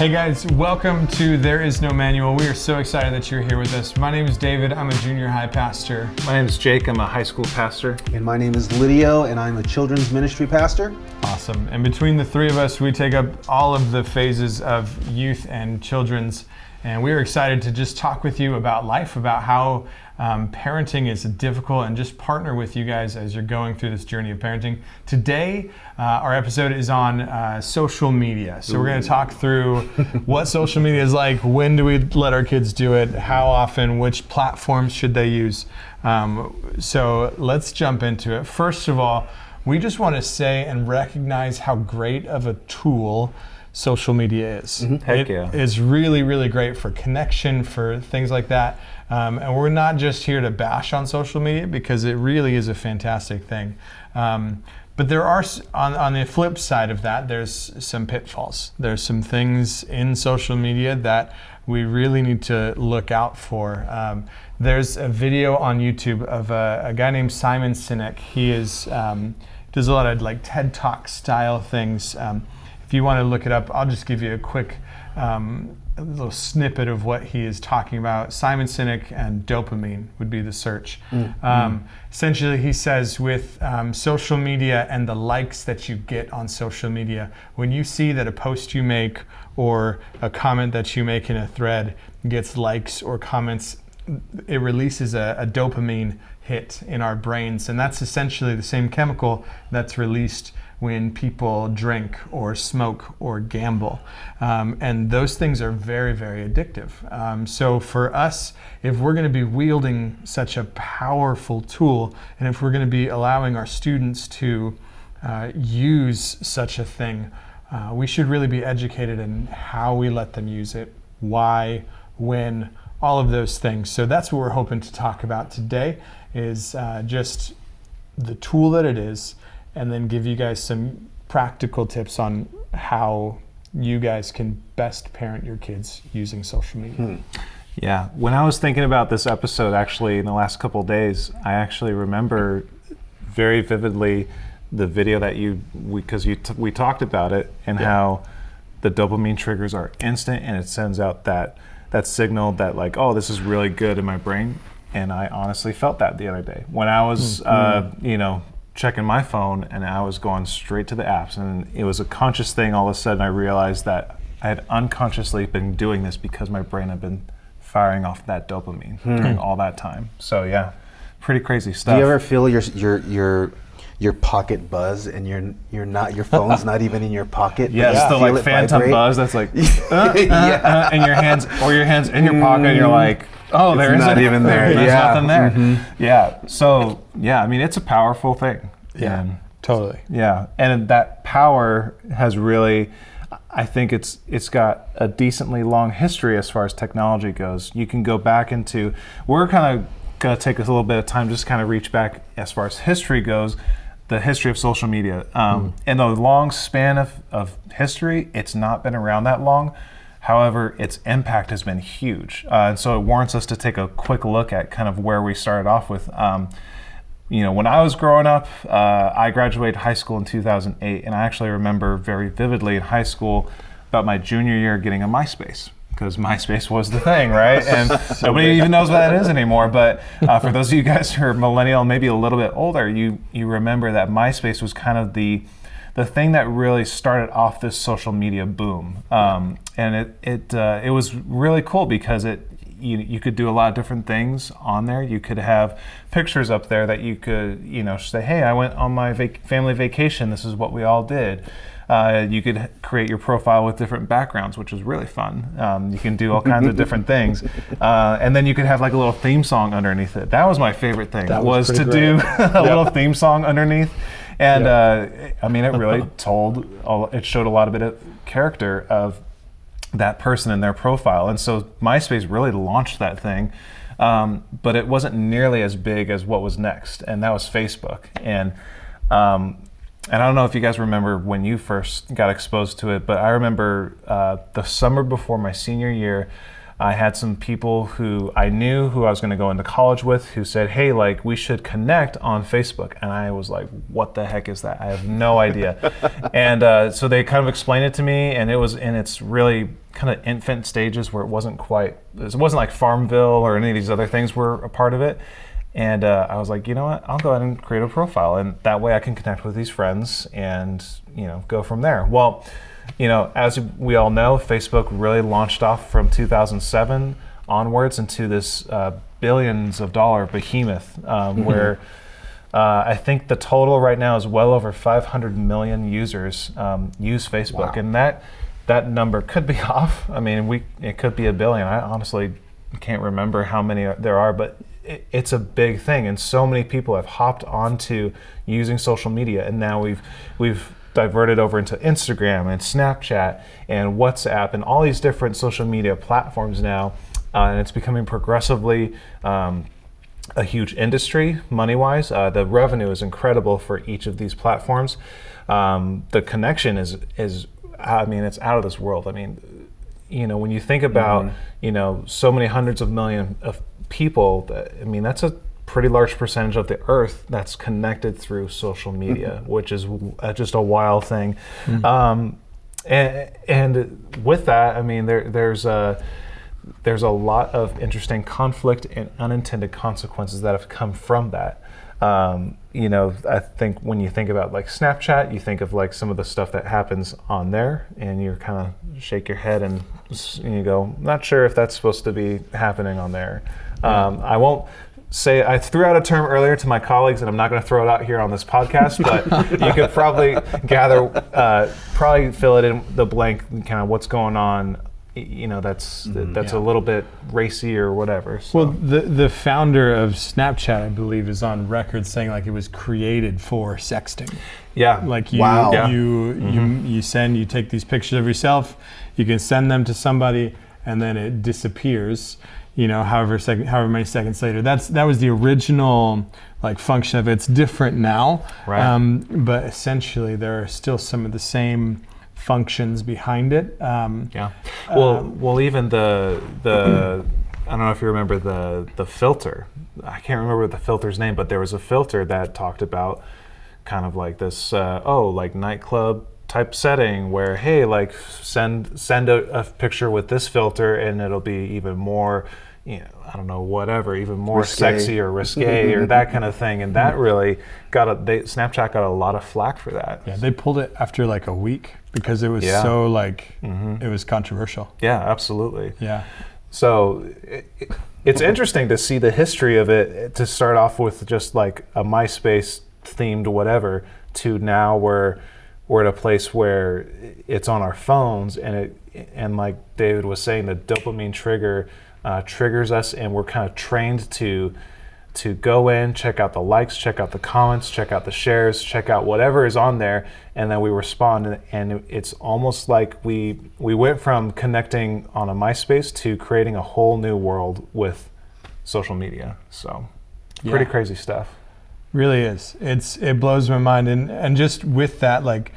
Hey guys, welcome to There Is No Manual. We are so excited that you're here with us. My name is David. I'm a junior high pastor. My name is Jake. I'm a high school pastor. And my name is Lydio, and I'm a children's ministry pastor. Awesome. And between the three of us, we take up all of the phases of youth and children's. And we are excited to just talk with you about life, about how parenting is difficult, and just partner with you guys as you're going through this journey of parenting. Today, our episode is on social media. So we're going to talk through what social media is like, when do we let our kids do it, how often, which platforms should they use. So let's jump into it. First of all, we just want to say and recognize how great of a tool social media is. Heck yeah. It's really, really great for connection, for things like that. And we're not just here to bash on social media, because it really is a fantastic thing. But there are, on the flip side of that, there's some pitfalls. There's some things in social media that we really need to look out for. There's a video on YouTube of a guy named Simon Sinek. He does a lot of like TED Talk style things. If you want to look it up, I'll just give you a quick little snippet of what he is talking about. Simon Sinek and dopamine would be the search. Essentially, he says with social media and the likes that you get on social media, when you see that a post you make or a comment that you make in a thread gets likes or comments, it releases a dopamine hit in our brains. And that's essentially the same chemical that's released when people drink or smoke or gamble. And those things are very, very addictive. So for us, if we're going to be wielding such a powerful tool, and if we're going to be allowing our students to use such a thing, we should really be educated in how we let them use it, why, when, all of those things. So that's what we're hoping to talk about today, is just the tool that it is, and then give you guys some practical tips on how you guys can best parent your kids using social media. Yeah, when I was thinking about this episode, actually, in the last couple of days, I actually remember very vividly the video that we talked about it, and how the dopamine triggers are instant, and it sends out that signal that like, oh, this is really good in my brain. And I honestly felt that the other day when I was, checking my phone, and I was going straight to the apps, and it was a conscious thing. All of a sudden I realized that I had unconsciously been doing this because my brain had been firing off that dopamine during all that time. So yeah, pretty crazy stuff. Do you ever feel your pocket buzz, and your phone's not even in your pocket? Yes, the like phantom vibrate? Buzz that's like and your hands in your pocket, and you're like, oh, there isn't even there. There's nothing there. Yeah. So yeah, I mean, it's a powerful thing. Yeah. And totally. Yeah, and that power has really, I think it's got a decently long history as far as technology goes. You can go back into, we're kind of gonna take us a little bit of time just kind of reach back as far as history goes, the history of social media. In the long span of history, it's not been around that long. However, its impact has been huge. And so it warrants us to take a quick look at kind of where we started off with. When I was growing up, I graduated high school in 2008, and I actually remember very vividly in high school about my junior year getting a MySpace, because MySpace was the thing, right? And nobody even knows what that is anymore. But for those of you guys who are millennial, maybe a little bit older, you remember that MySpace was kind of the thing that really started off this social media boom. And it was really cool because you could do a lot of different things on there. You could have pictures up there that you could, say, hey, I went on my family vacation. This is what we all did. You could create your profile with different backgrounds, which was really fun. You can do all kinds of different things. And then you could have like a little theme song underneath it. That was my favorite thing, was to do a little theme song underneath. And I mean, it really it showed a lot of bit of character of that person in their profile. And so MySpace really launched that thing. But it wasn't nearly as big as what was next, and that was Facebook. And I don't know if you guys remember when you first got exposed to it, but I remember the summer before my senior year, I had some people who I knew who I was going to go into college with who said, hey, like, we should connect on Facebook. And I was like, what the heck is that? I have no idea. And so they kind of explained it to me, and it was in its really kind of infant stages where it wasn't like Farmville or any of these other things were a part of it. And I was like, you know what, I'll go ahead and create a profile, and that way I can connect with these friends and, go from there. Well, as we all know, Facebook really launched off from 2007 onwards into this billions of dollar behemoth where I think the total right now is well over 500 million users use Facebook. Wow. And that number could be off. I mean, it could be a billion. I honestly can't remember how many there are, but it's a big thing. And so many people have hopped onto using social media, and now we've diverted over into Instagram and Snapchat and WhatsApp and all these different social media platforms now, and it's becoming progressively a huge industry money-wise. The revenue is incredible for each of these platforms. The connection is I mean, it's out of this world. I mean, when you think about so many hundreds of million of people, that's a pretty large percentage of the earth that's connected through social media, which is just a wild thing. And with that, I mean, there's a lot of interesting conflict and unintended consequences that have come from that. I think when you think about like Snapchat, you think of like some of the stuff that happens on there, and you kind of shake your head and you go, not sure if that's supposed to be happening on there. I won't say, I threw out a term earlier to my colleagues, and I'm not going to throw it out here on this podcast, but you could probably probably fill it in the blank, kind of what's going on. That's a little bit racy or whatever. So. Well, the founder of Snapchat, I believe, is on record saying like it was created for sexting. Yeah. Like you, Wow. you take these pictures of yourself, you can send them to somebody, and then it disappears. However many seconds later. That was the original like function of it. It's different now, right? But essentially, there are still some of the same functions behind it. Well, even the I don't know if you remember the filter. I can't remember the filter's name, but there was a filter that talked about kind of like this like nightclub type setting where, hey, like send a picture with this filter and it'll be even more, I don't know, whatever, even more risque. sexy or risque or that kind of thing. And that really Snapchat got a lot of flack for that. Yeah, they pulled it after like a week because it was so like, it was controversial. Yeah, absolutely. Yeah. So it's interesting to see the history of it, to start off with just like a MySpace themed whatever, to now we're at a place where it's on our phones, and like David was saying, the dopamine trigger triggers us, and we're kind of trained to go in, check out the likes, check out the comments, check out the shares, check out whatever is on there, and then we respond. And it's almost like we went from connecting on a MySpace to creating a whole new world with social media. So pretty crazy stuff. Really is. It blows my mind, and just with that, like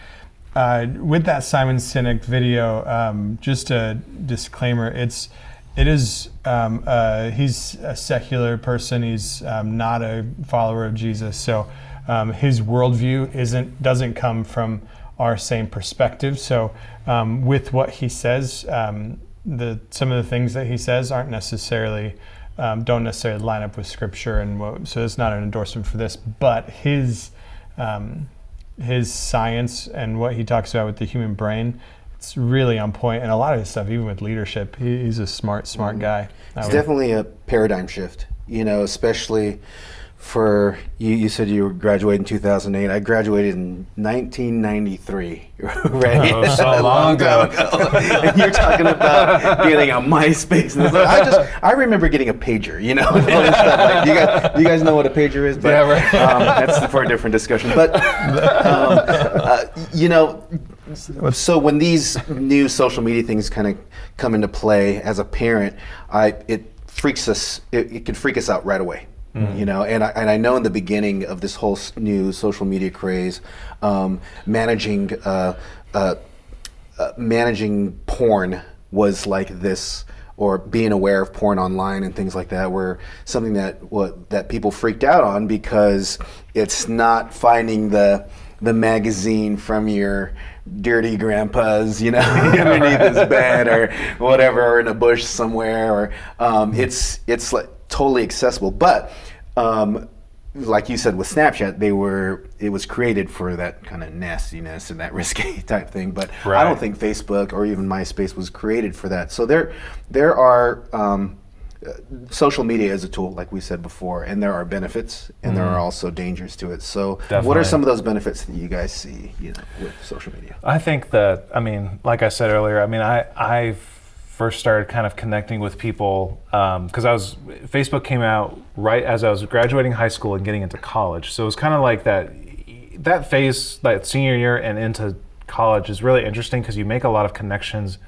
with that Simon Sinek video, just a disclaimer. It is he's a secular person. He's not a follower of Jesus, so his worldview doesn't come from our same perspective. So with what he says, some of the things that he says aren't necessarily. Don't necessarily line up with scripture, so it's not an endorsement for this. But his science and what he talks about with the human brain, it's really on point. And a lot of his stuff, even with leadership, he's a smart guy. It's definitely a paradigm shift, especially for you. You said you graduated in 2008. I graduated in 1993. Right? Oh, so long ago. And you're talking about getting a MySpace. And I remember getting a pager. All this stuff. Like, you guys know what a pager is, but yeah, right. That's for a different discussion. But so when these new social media things kind of come into play, as a parent, it freaks us. It can freak us out right away. And I know in the beginning of this whole new social media craze, managing porn was like this or being aware of porn online and things like that were something that people freaked out on, because it's not finding the magazine from your dirty grandpa's, underneath his bed or whatever, or in a bush somewhere, or it's like totally accessible. But like you said with Snapchat, it was created for that kind of nastiness and that risque type thing. But Right. I don't think Facebook or even MySpace was created for that. So there are social media as a tool, like we said before, and there are benefits and there are also dangers to it. So what Definitely. are some of those benefits that you guys see, with social media? I think that, like I said earlier, I first started kind of connecting with people because Facebook came out right as I was graduating high school and getting into college. So it was kind of like that phase, that senior year and into college is really interesting because you make a lot of connections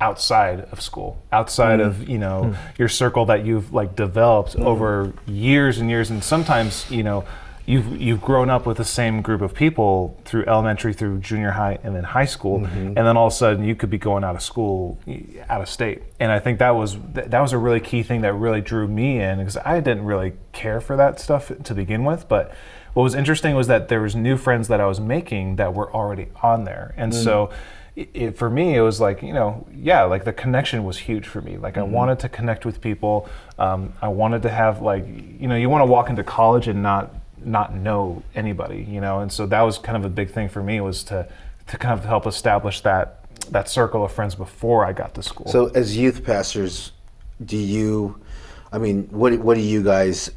outside of school, outside of your circle that you've like developed over years and years, and sometimes you've grown up with the same group of people through elementary, through junior high, and then high school, and then all of a sudden you could be going out of school, out of state. And I think that was a really key thing that really drew me in, because I didn't really care for that stuff to begin with. But what was interesting was that there was new friends that I was making that were already on there, and so. For me, it was like, like the connection was huge for me. Like I wanted to connect with people. I wanted to have you want to walk into college and not know anybody, and so that was kind of a big thing for me, was to kind of help establish that circle of friends before I got to school. So as youth pastors, what do you guys,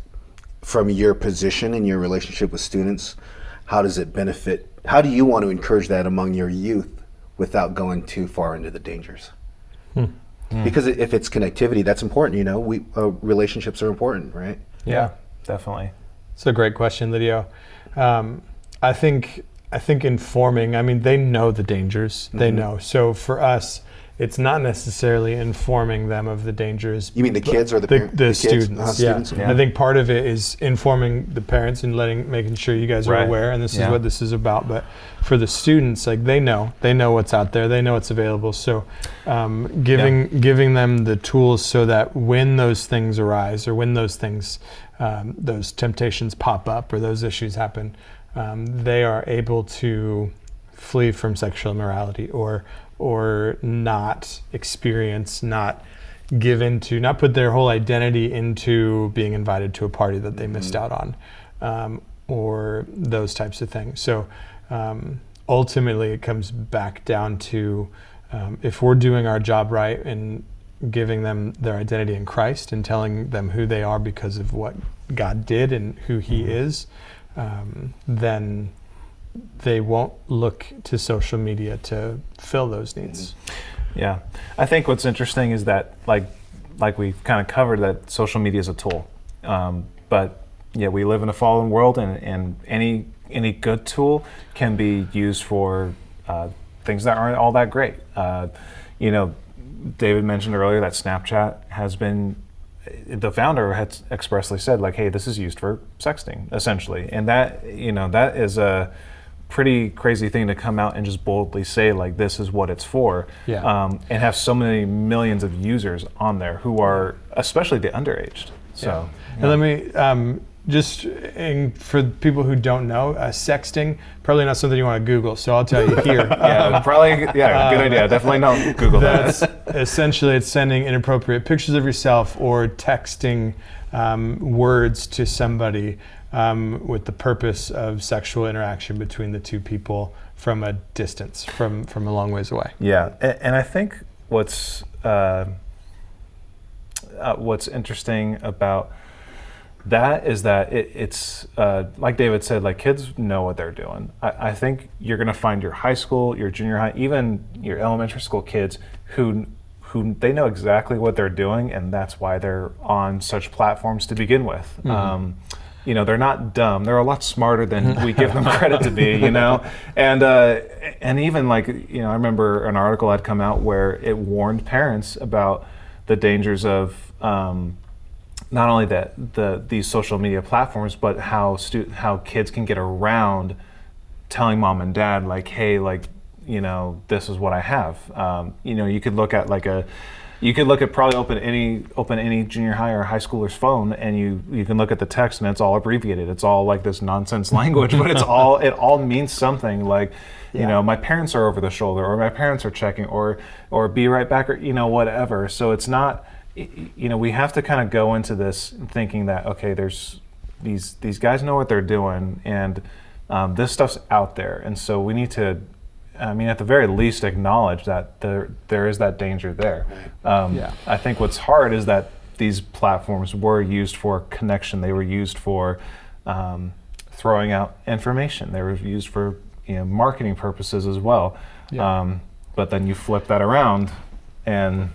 from your position and your relationship with students, how does it benefit, how do you want to encourage that among your youth without going too far into the dangers? Because if it's connectivity, that's important. Relationships are important, right? Yeah, definitely. It's a great question, Lydio. I think informing. They know the dangers. They know. So for us, it's not necessarily informing them of the dangers. You mean the kids or the kids? Students? Yeah. I think part of it is informing the parents and making sure you guys are Right. aware, and this is what this is about. But for the students, they know what's out there, they know what's available. So giving them the tools so that when those things arise, or when those things, those temptations pop up, or those issues happen, they are able to flee from sexual immorality, or not experience, not give into, not put their whole identity into being invited to a party that they missed out on, or those types of things. So ultimately it comes back down to if we're doing our job right and giving them their identity in Christ and telling them who they are because of what God did and who He is, then they won't look to social media to fill those needs. Yeah, I think what's interesting is that, like we've kind of covered, that social media is a tool, but we live in a fallen world, and any good tool can be used for things that aren't all that great. David mentioned earlier that Snapchat has been. The founder had expressly said, hey, this is used for sexting, essentially, and that is a pretty crazy thing to come out and just boldly say, this is what it's for, and have so many millions of users on there who are, especially the underaged. So, and let me for people who don't know, sexting, probably not something you want to Google, so I'll tell you here. Good idea. Definitely don't Google that. Essentially, it's sending inappropriate pictures of yourself or texting words to somebody with the purpose of sexual interaction between the two people from a distance, from a long ways away. Yeah, and I think what's interesting about that is that it's like David said, kids know what they're doing. I think you're going to find your high school, your junior high, even your elementary school kids who they know exactly what they're doing, and that's why they're on such platforms to begin with. They're not dumb. They're a lot smarter than we give them credit to be, And even I remember an article had come out where it warned parents about the dangers of not only these social media platforms, but how kids can get around telling mom and dad, hey, this is what I have. You could look at You could look at probably open any junior high or high schooler's phone, and you can look at the text, and it's all abbreviated. It's all like this nonsense language, but it all means something. Like, you know, my parents are over the shoulder, or my parents are checking, or be right back, or whatever. So it's not, we have to kind of go into this thinking that, okay, there's these guys know what they're doing, and this stuff's out there, and so we need to, at the very least, acknowledge that there is that danger there. I think what's hard is that these platforms were used for connection. They were used for throwing out information. They were used for marketing purposes as well. But then you flip that around, and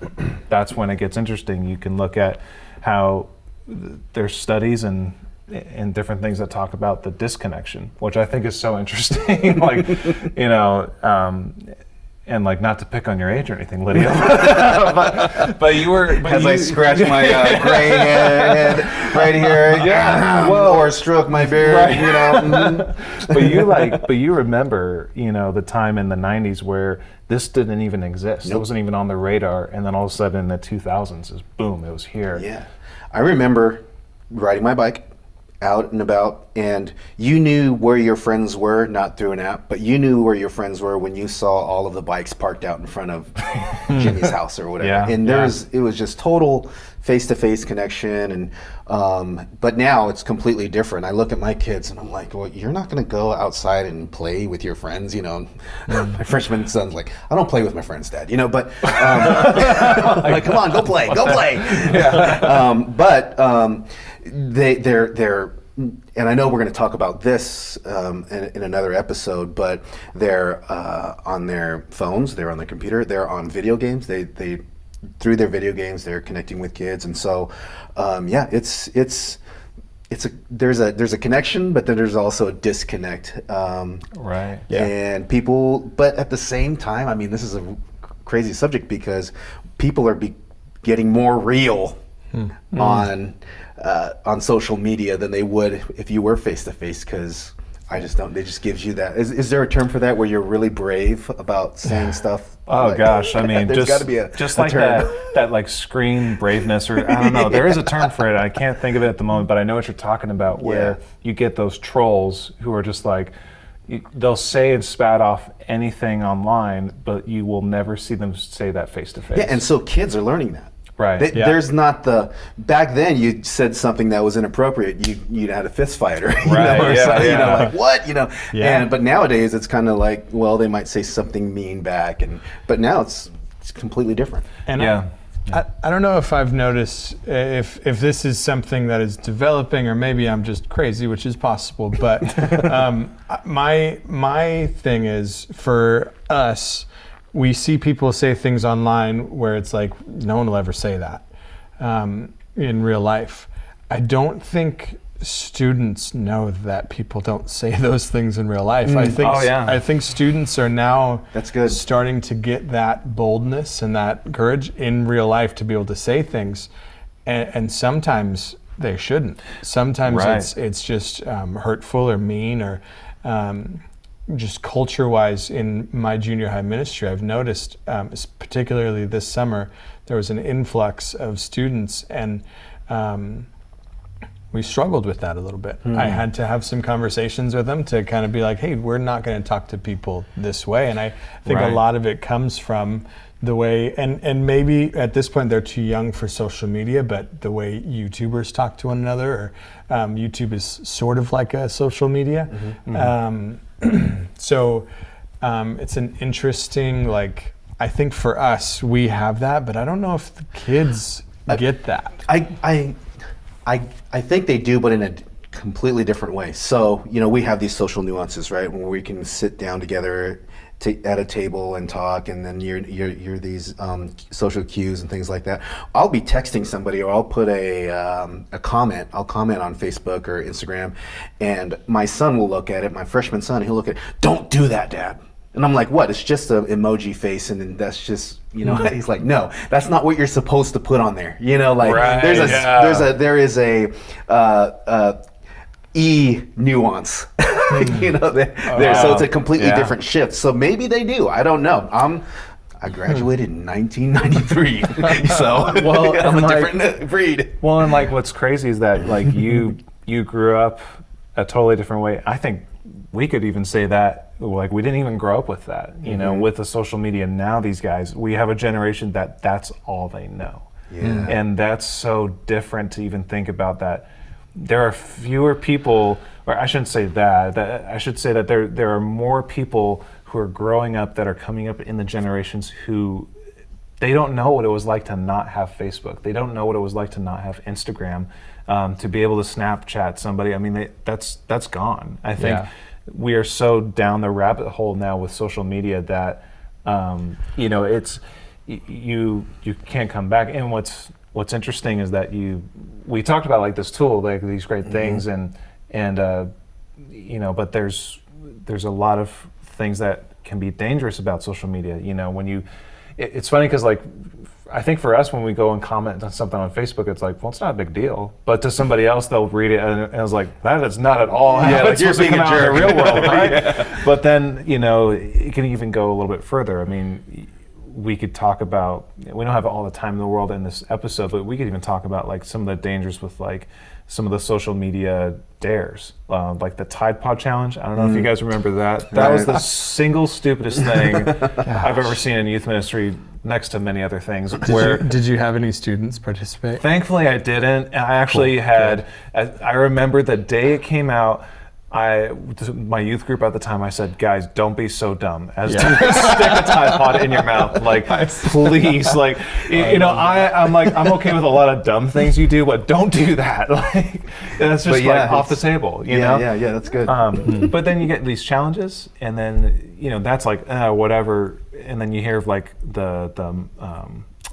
that's when it gets interesting. You can look at how there's studies and different things that talk about the disconnection, which I think is so interesting. Like, and like, not to pick on your age or anything, Lydia, but you were. But I scratch my gray head right here, or stroke my beard, right. But you remember, the time in the '90s where this didn't even exist. It wasn't even on the radar, and then all of a sudden in the 2000s, boom, it was here. Yeah, I remember riding my bike out and about, and you knew where your friends were, not through an app, but you knew where your friends were when you saw all of the bikes parked out in front of Jimmy's house or whatever. And it was just total face-to-face connection. And but now it's completely different. I look at my kids and I'm like, well, you're not going to go outside and play with your friends, My freshman son's like, I don't play with my friends, Dad, but like, come on, go play. They're and I know we're going to talk about this in another episode, but they're on their phones, they're on their computer, they're on video games. They through their video games, they're connecting with kids, and so there's a connection, but then there's also a disconnect. Right. Yeah. And people, but at the same time, this is a crazy subject because people are getting more real on social media than they would if you were face to face, because I just don't. It just gives you that. Is there a term for that where you're really brave about saying stuff? Oh gosh, there's got to be a like term. that like screen braveness, or I don't know. There is a term for it. I can't think of it at the moment, but I know what you're talking about. Where you get those trolls who are just like, they'll say and spat off anything online, but you will never see them say that face to face. Yeah, and so kids are learning that. Right. There's not back then you said something that was inappropriate, you had a fist fight or like what, but nowadays it's kind of like, well, they might say something mean back, but now it's completely different. And I don't know if I've noticed if this is something that is developing, or maybe I'm just crazy, which is possible, but my thing is, for us, we see people say things online where it's like, no one will ever say that in real life. I don't think students know that people don't say those things in real life. I think students are now starting to get that boldness and that courage in real life to be able to say things, and sometimes they shouldn't. Sometimes it's just hurtful or mean, or just culture-wise. In my junior high ministry, I've noticed, particularly this summer, there was an influx of students, and we struggled with that a little bit. I had to have some conversations with them to kind of be like, hey, we're not going to talk to people this way. And I think a lot of it comes from the way, and maybe at this point they're too young for social media, but the way YouTubers talk to one another, or YouTube is sort of like a social media. So it's an interesting, I think for us, we have that, but I don't know if the kids get that. I think they do, but in a completely different way. So, we have these social nuances, right? When we can sit down together at a table and talk, and then you're these social cues and things like that. I'll be texting somebody, or I'll put a comment. I'll comment on Facebook or Instagram, and my son will look at it. My freshman son, he'll look at it. Don't do that, Dad. And I'm like, what? It's just an emoji face, and then that's just, He's like, no, that's not what you're supposed to put on there. There is a E nuance. So it's a completely different shift. So maybe they do. I don't know. I graduated in 1993, so Well, I'm a and different breed. Well, and like what's crazy is that like you grew up a totally different way. I think we could even say that like we didn't even grow up with that, you know, with the social media. Now these guys, we have a generation that's all they know. Yeah. And that's so different to even think about that. There are fewer people, or I shouldn't say that I should say that there are more people who are growing up that are coming up in the generations who they don't know what it was like to not have Facebook. They don't know what it was like to not have Instagram, to be able to Snapchat somebody. I mean, that's gone. I think we are so down the rabbit hole now with social media that you know, it's you can't come back. And what's interesting is that we talked about like this tool, like these great things, and you know, but there's a lot of things that can be dangerous about social media. You know, when it's funny because like I think for us when we go and comment on something on Facebook, it's like, well, it's not a big deal. But to somebody else, they'll read it and I was like, that is not at all how like it's you're supposed to being come a out in the jerk. real world, right? But then, you know, it can even go a little bit further. I mean, we could talk about, we don't have all the time in the world in this episode, but we could even talk about like some of the dangers with like some of the social media dares, like the Tide Pod Challenge. I don't know if you guys remember that. That was the single stupidest thing I've ever seen in youth ministry, next to many other things. Did you have any students participate? Thankfully I didn't. And I actually had, I remember the day it came out, my youth group at the time, I said, guys, don't be so dumb as to stick a Tide Pod in your mouth. Like, please, like, you know, I'm like, I'm okay with a lot of dumb things you do, but don't do that. Like, that's just like off the table, you know? Yeah, that's good. But then you get these challenges, and then, you know, that's like, whatever. And then you hear of like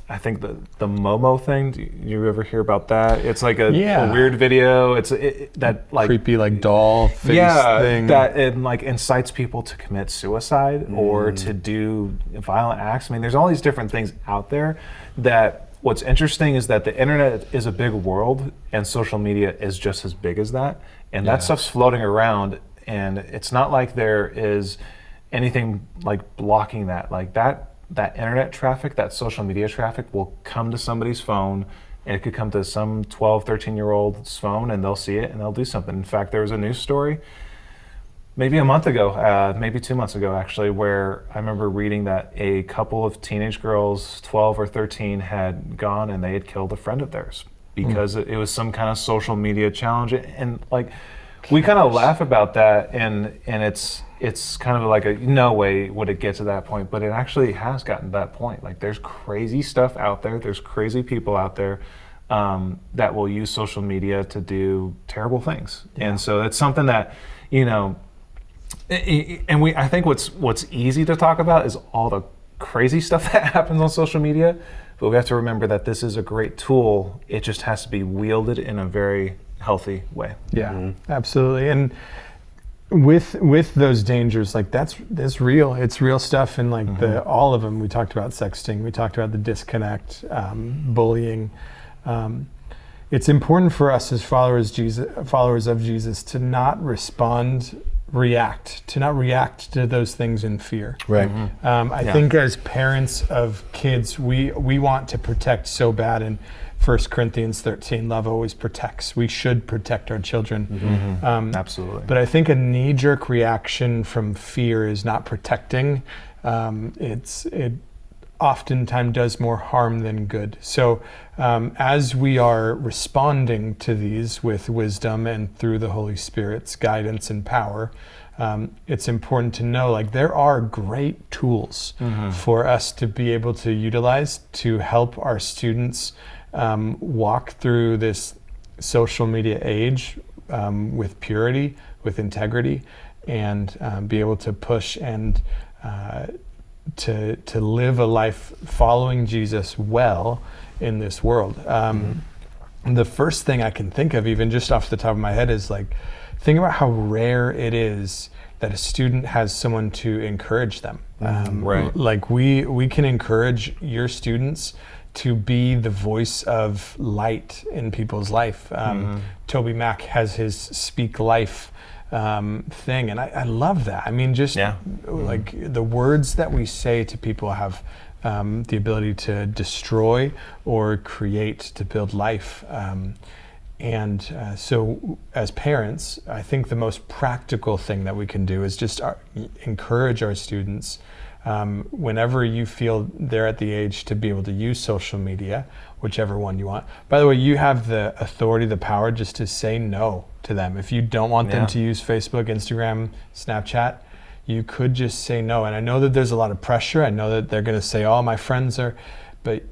I think the Momo thing. Do you ever hear about that? It's like a weird video. It's that like creepy like doll face thing. That it like incites people to commit suicide or to do violent acts. I mean, there's all these different things out there. That what's interesting is that the internet is a big world, and social media is just as big as that. And that stuff's floating around, and it's not like there is anything like blocking that. Like that internet traffic, that social media traffic will come to somebody's phone, and it could come to some 12, 13-year-old's phone, and they'll see it and they'll do something. In fact, there was a news story maybe a month ago, maybe 2 months ago actually, where I remember reading that a couple of teenage girls, 12 or 13, had gone and they had killed a friend of theirs because it was some kind of social media challenge. And like, we kind of laugh about that, and it's kind of like no way would it get to that point, but it actually has gotten to that point. Like, there's crazy stuff out there. There's crazy people out there that will use social media to do terrible things. Yeah. And so it's something that, you know, and I think what's easy to talk about is all the crazy stuff that happens on social media, but we have to remember that this is a great tool. It just has to be wielded in a very healthy way. Yeah, absolutely. And with those dangers, like that's real. It's real stuff. And like all of them, we talked about sexting, we talked about the disconnect, bullying. It's important for us as followers of Jesus to not react to those things in fear. Right. I think as parents of kids, we want to protect so bad, and 1 Corinthians 13, love always protects. We should protect our children. Absolutely. But I think a knee-jerk reaction from fear is not protecting. It oftentimes does more harm than good. So as we are responding to these with wisdom and through the Holy Spirit's guidance and power, it's important to know like there are great tools for us to be able to utilize to help our students walk through this social media age with purity, with integrity, and be able to push and to live a life following Jesus well in this world. The first thing I can think of, even just off the top of my head, is like, think about how rare it is that a student has someone to encourage them. Right. Like we can encourage your students to be the voice of light in people's life. Toby Mack has his Speak Life thing, and I love that. I mean, just like the words that we say to people have the ability to destroy or create, to build life. So as parents, I think the most practical thing that we can do is just encourage our students, whenever you feel they're at the age to be able to use social media, whichever one you want. By the way, you have the authority, the power just to say no to them. If you don't want them to use Facebook, Instagram, Snapchat, you could just say no. And I know that there's a lot of pressure. I know that they're going to say, oh, my friends are, but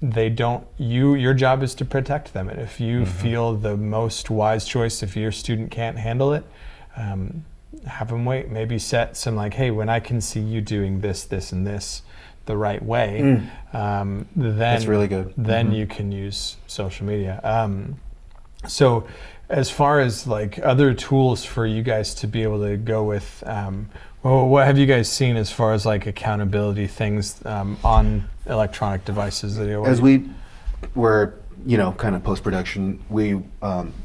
they don't. Your job is to protect them. And if you feel the most wise choice, if your student can't handle it, have them wait. Maybe set some like, hey, when I can see you doing this, this, and this the right way, then that's really good. Then you can use social media. So as far as like other tools for you guys to be able to go with, what have you guys seen as far as like accountability things on electronic devices? As we were, kind of post-production,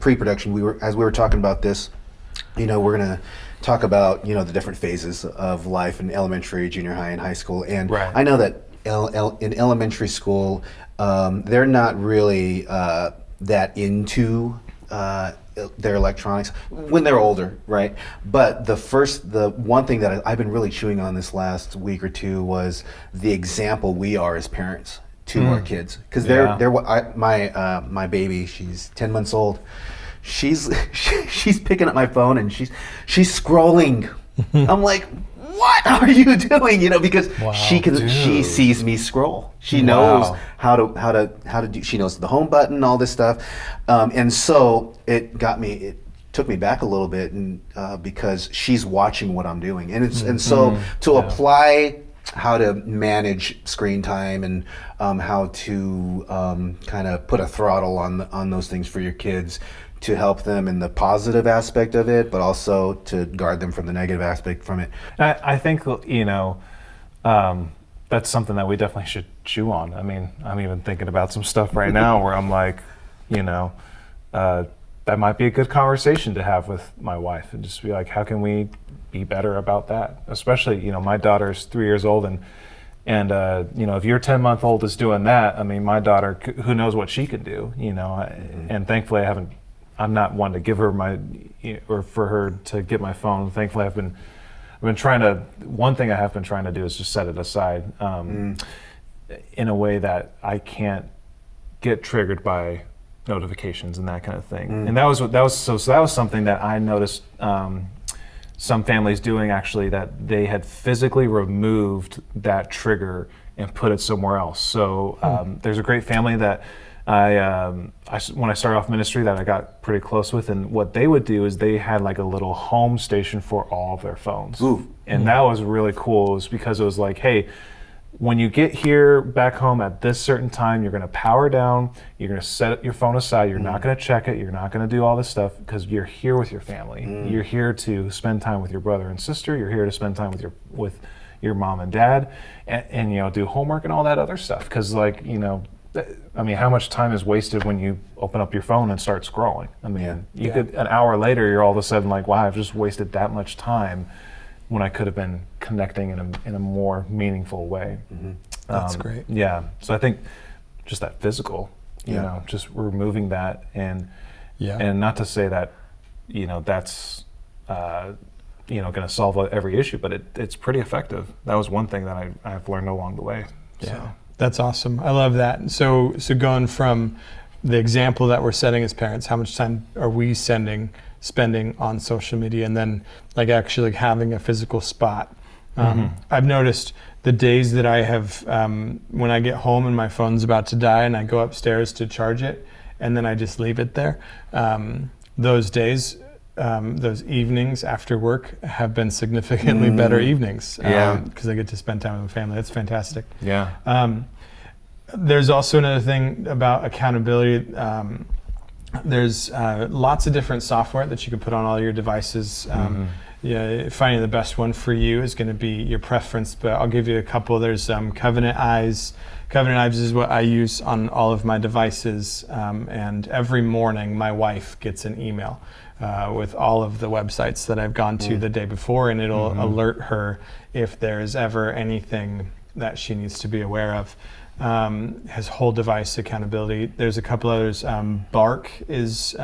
pre-production, as we were talking about this, we're going to talk about, the different phases of life in elementary, junior high, and high school. And I know that in elementary school, they're not really that into their electronics when they're older, right? But the one thing that I've been really chewing on this last week or two was the example we are as parents to our kids, because my baby, she's 10 months old. She's picking up my phone and she's scrolling. I'm like, what are you doing? Because she sees me scroll. She knows how to do. She knows the home button, all this stuff, and so it took me back a little bit, and because she's watching what I'm doing, and so to apply how to manage screen time and how to kind of put a throttle on those things for your kids, to help them in the positive aspect of it, but also to guard them from the negative aspect from it. I think, that's something that we definitely should chew on. I mean, I'm even thinking about some stuff right now where I'm like, that might be a good conversation to have with my wife, and just be like, how can we be better about that? Especially, my daughter's 3 years old, and if your 10-month-old is doing that, I mean, my daughter, who knows what she can do, and thankfully I'm not one to give her or for her to get my phone. Thankfully, I've been trying to. One thing I have been trying to do is just set it aside in a way that I can't get triggered by notifications and that kind of thing. And that was something that I noticed some families doing, actually, that they had physically removed that trigger and put it somewhere else. So there's a great family that when I started off ministry that I got pretty close with, and what they would do is they had like a little home station for all of their phones. And that was really cool. It was because it was like, hey, when you get here back home at this certain time, you're going to power down, you're going to set your phone aside, you're not going to check it, you're not going to do all this stuff, because you're here with your family. You're here to spend time with your brother and sister, you're here to spend time with your mom and dad, and do homework and all that other stuff, because I mean, how much time is wasted when you open up your phone and start scrolling? I mean, you could, an hour later, you're all of a sudden like, wow, I've just wasted that much time when I could have been connecting in a more meaningful way. That's great. Yeah. So I think just that physical, just removing that, and not to say that, that's going to solve every issue, but it's pretty effective. That was one thing that I've learned along the way. Yeah. That's awesome. I love that. So going from the example that we're setting as parents, how much time are we spending on social media, and then like actually having a physical spot. I've noticed the days that I have, when I get home and my phone's about to die and I go upstairs to charge it, and then I just leave it there. Those days, those evenings after work have been significantly better evenings, because I get to spend time with my family. That's fantastic. There's also another thing about accountability. There's lots of different software that you can put on all your devices. Finding the best one for you is going to be your preference, but I'll give you a couple. There's Covenant Eyes. Covenant Eyes is what I use on all of my devices, and every morning my wife gets an email with all of the websites that I've gone to the day before, and it'll alert her if there is ever anything that she needs to be aware of. Has whole device accountability. There's a couple others. Bark is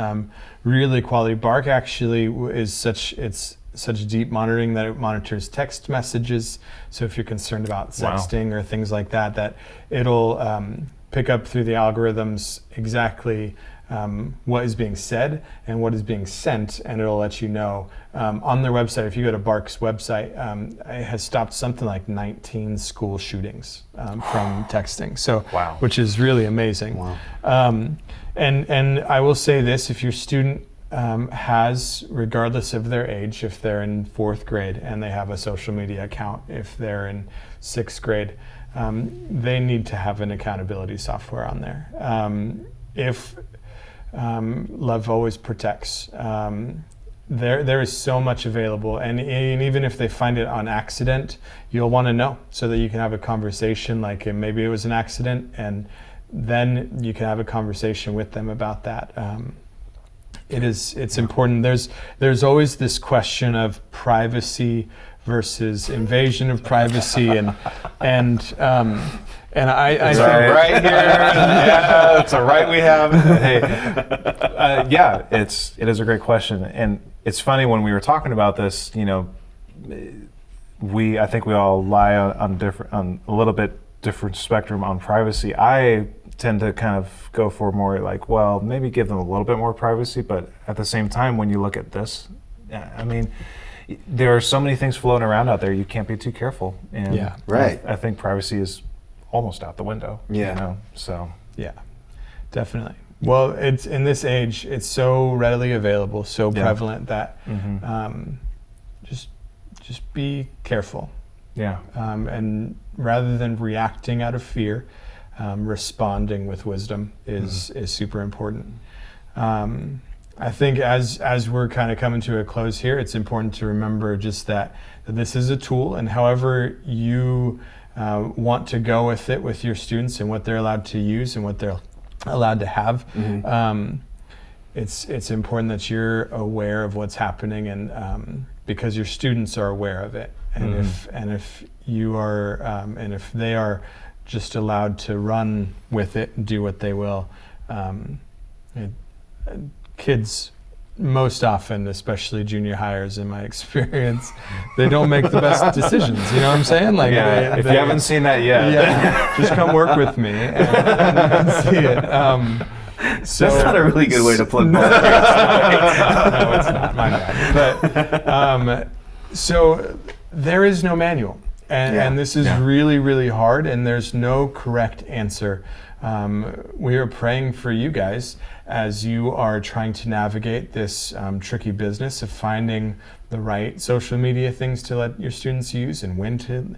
really quality. Bark actually is such deep monitoring that it monitors text messages. So if you're concerned about sexting or things like that, that it'll pick up through the algorithms exactly what is being said and what is being sent, and it'll let you know. On their website, if you go to Bark's website, it has stopped something like 19 school shootings from texting. So, which is really amazing. Wow. And I will say this: if your student has, regardless of their age, if they're in 4th grade and they have a social media account, if they're in 6th grade, they need to have an accountability software on there. If Love Always Protects, there is so much available, and even if they find it on accident, you'll want to know so that you can have a conversation, like maybe it was an accident, and then you can have a conversation with them about that. It's important. There's always this question of privacy versus invasion of privacy, and I it's think right here. Yeah, it's a right we have. Hey, yeah, it is a great question, and it's funny when we were talking about this. You know, I think we all lie on a little bit different spectrum on privacy. I tend to kind of go for more like, well, maybe give them a little bit more privacy, but at the same time, when you look at this, I mean, there are so many things floating around out there. You can't be too careful, and I think privacy is almost out the window. Yeah. You know? So. Yeah. Definitely. Well, it's in this age, it's so readily available, so prevalent that just be careful. Yeah. And rather than reacting out of fear, responding with wisdom is super important. I think as we're kind of coming to a close here, it's important to remember just that this is a tool, and however you want to go with it with your students and what they're allowed to use and what they're allowed to have, it's important that you're aware of what's happening, and because your students are aware of it, and if you are and if they are just allowed to run with it and do what they will, kids most often, especially junior hires in my experience, they don't make the best decisions. You know what I'm saying? Like, if you haven't seen that yet, just come work with me and you can see it. So that's not a really good way to plug no, it's not. My bad. But so there is no manual, and this is really, really hard, and there's no correct answer. We are praying for you guys as you are trying to navigate this tricky business of finding the right social media things to let your students use and when to.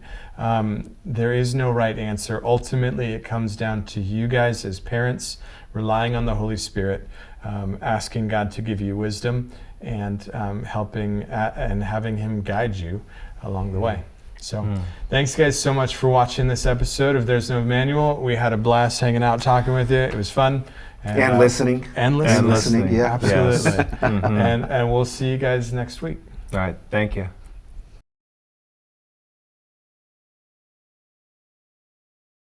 There is no right answer. Ultimately, it comes down to you guys as parents relying on the Holy Spirit, asking God to give you wisdom, and helping and having Him guide you along the way. So thanks guys so much for watching this episode of There's No Manual. We had a blast hanging out talking with you. It was fun. And listening. And listening. Yeah. Absolutely. Yes. And we'll see you guys next week. All right. Thank you.